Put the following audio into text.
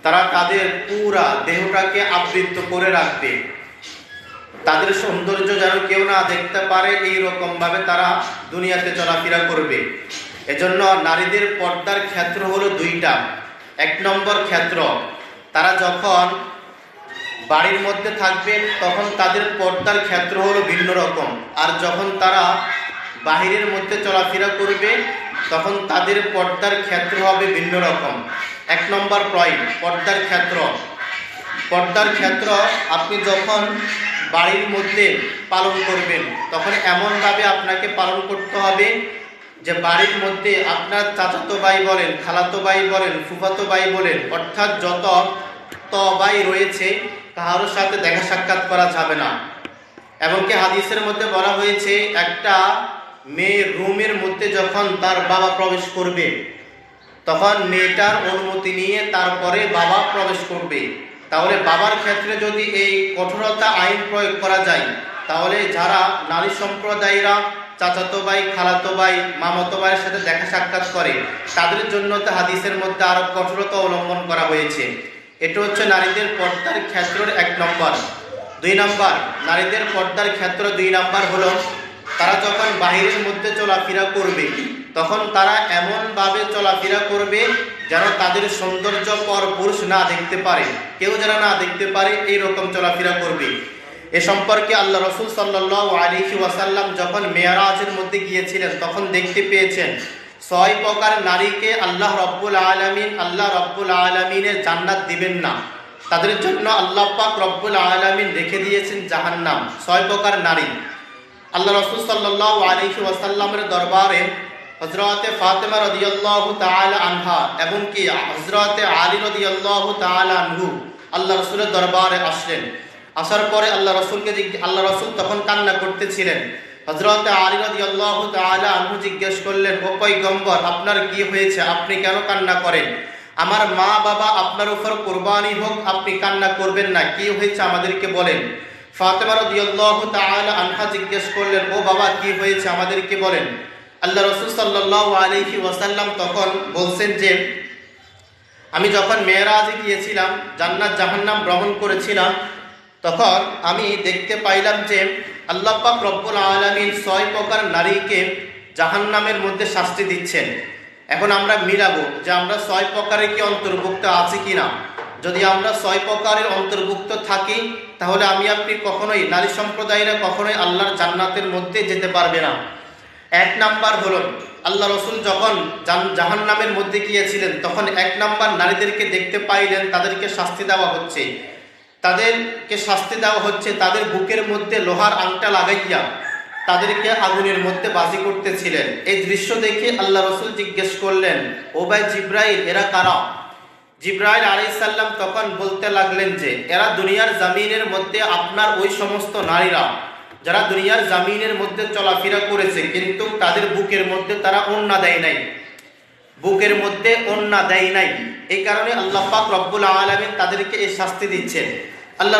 তারা তাদের পুরা দেহটাকে আবৃত করে রাখবে, তাদের সৌন্দর্য যেন কেউ না দেখতে পারে, এইরকম ভাবে তারা দুনিয়াতে চলাফেরা করবে। এজন্য নারীদের পর্দার ক্ষেত্র হলো দুইটা। এক নম্বর ক্ষেত্র, তারা যখন বাড়ির মধ্যে থাকবে তখন তাদের পর্দার ক্ষেত্র হলো ভিন্ন রকম, আর যখন তারা বাহিরের মধ্যে চলাফেরা করবে তখন তাদের পর্দার ক্ষেত্র হবে ভিন্ন রকম। এক নম্বর পয়েন্ট, পর্দার ক্ষেত্র। পর্দার ক্ষেত্র আপনি যখন বাড়ির মধ্যে পালন করবেন তখন এমনভাবে আপনাকে পালন করতে হবে যে বাড়ির মধ্যে আপনার চাচাতো ভাই বলেন, খালাতো ভাই বলেন, ফুফাতো ভাই বলেন, অর্থাৎ যত ভাই রয়েছে কারোর সাথে দেখা সাক্ষাৎ করা যাবে না। এমনকি হাদিসের মধ্যে বলা হয়েছে একটা মেয়ে রুমের মধ্যে যখন তার বাবা প্রবেশ করবে তখন মেয়েটার অনুমতি নিয়ে তারপরে বাবা প্রবেশ করবে। তাহলে বাবার ক্ষেত্রে যদি এই কঠোরতা আইন প্রয়োগ করা যায় তাহলে যারা নারী সম্প্রদায়রা চাচাতো ভাই, খালাতো ভাই, মামাতো ভাইয়ের সাথে দেখা সাক্ষাৎ করে তাদের জন্য তো হাদিসের মধ্যে আরো কঠোরতা অবলম্বন করা হয়েছে। এটা হচ্ছে নারীদের পর্দার ক্ষেত্রের এক নম্বর। দুই নম্বর, নারীদের পর্দার ক্ষেত্র দুই নম্বর হলো তারা যখন বাহিরের মধ্যে চলাফেরা করবে তখন তারা এমনভাবে চলাফেরা করবে যেন তাদের সৌন্দর্য পর পুরুষ না দেখতে পারে, কেউ যেন না দেখতে পারে, এইরকম চলাফেরা করবে। এ সম্পর্কে আল্লাহ রাসূল সাল্লাল্লাহু আলাইহি ওয়াসাল্লাম যখন মেরাজের মধ্যে গিয়েছিলেন তখন দেখতে পেয়েছেন 6 প্রকার নারীকে আল্লাহ রব্বুল আলামিনের জান্নাত দিবেন না, তাদের জন্য আল্লাহ পাক রব্বুল আলামিন রেখে দিয়েছেন জাহান্নাম। 6 প্রকার নারী। আল্লাহ রাসূল সাল্লাল্লাহু আলাইহি ওয়াসাল্লামের দরবারে হযরতে ফাতেমা রাদিয়াল্লাহু তাআলা আনহা এবং কি হযরতে আলী রাদিয়াল্লাহু তাআলা আনহু আল্লাহ রাসূলের দরবারে আসলেন। আসার পরে আল্লাহ রাসূল তখন কান্না করতেছিলেন। হযরতে আলী রাদিয়াল্লাহু তাআলা আনহু জিজ্ঞেস করলেন, ও পয়গম্বর, আপনার কি হয়েছে, আপনি কেন কান্না করেন? আমার মা বাবা আপনার উপর কুরবানি হোক, আপনি কান্না করবেন না, কি হয়েছে আমাদেরকে বলেন। ফাতেমা রাদিয়াল্লাহু তাআলা আনহা জিজ্ঞেস করলেন, ও বাবা কি হয়েছে আমাদেরকে বলেন। আল্লাহ রাসূল সাল্লাল্লাহু আলাইহি ওয়াসাল্লাম তখন বলছেন যে আমি যখন মেরাজে গিয়েছিলাম, জান্নাত জাহান্নাম ভ্রমণ করেছিলাম, তখন আমি দেখতে পাইলাম যে আল্লাহ পাক রব্বুল আলামিন 6 প্রকার নারীকে জাহান্নামের মধ্যে শাস্তি দিচ্ছেন। এখন আমরা মিলাবো যে আমরা 6 প্রকারের কি অন্তর্ভুক্ত আছি কিনা। যদি আমরা 6 প্রকারের অন্তর্ভুক্ত থাকি তাহলে আমি আপনি কখনোই, নারী সম্প্রদায়েরা কখনোই আল্লাহর জান্নাতের মধ্যে যেতে পারবে না। এক নাম্বার হলো আল্লাহ রাসূল যখন জাহান্নামের মধ্যে গিয়েছিলেন তখন 1 নাম্বার নারীদেরকে দেখতে পাইলেন তাদেরকে শাস্তি দেওয়া হচ্ছে। তাদের বুকের মধ্যে লোহার আংটা লাগাইয়া তাদেরকে আগুনের মধ্যে বাজি করতেছিলেন। এই দৃশ্য দেখে আল্লাহ রাসূল জিজ্ঞেস করলেন, ও ভাই জিবরাইল, এরা কারা? জিবরাইল আলাইহিস সালাম তখন বলতে লাগলেন যে এরা দুনিয়ার জমিনের মধ্যে আপনার ওই সমস্ত নারীরা যারা দুনিয়ার জমিনের মধ্যে চলাফেরা করেছে কিন্তু তাদের বুকের মধ্যে তারা ওড়না দেয় নাই, এই কারণে আল্লাহ পাক রব্বুল আলামিন তাদেরকে এই শাস্তি দিচ্ছেন। আল্লাহ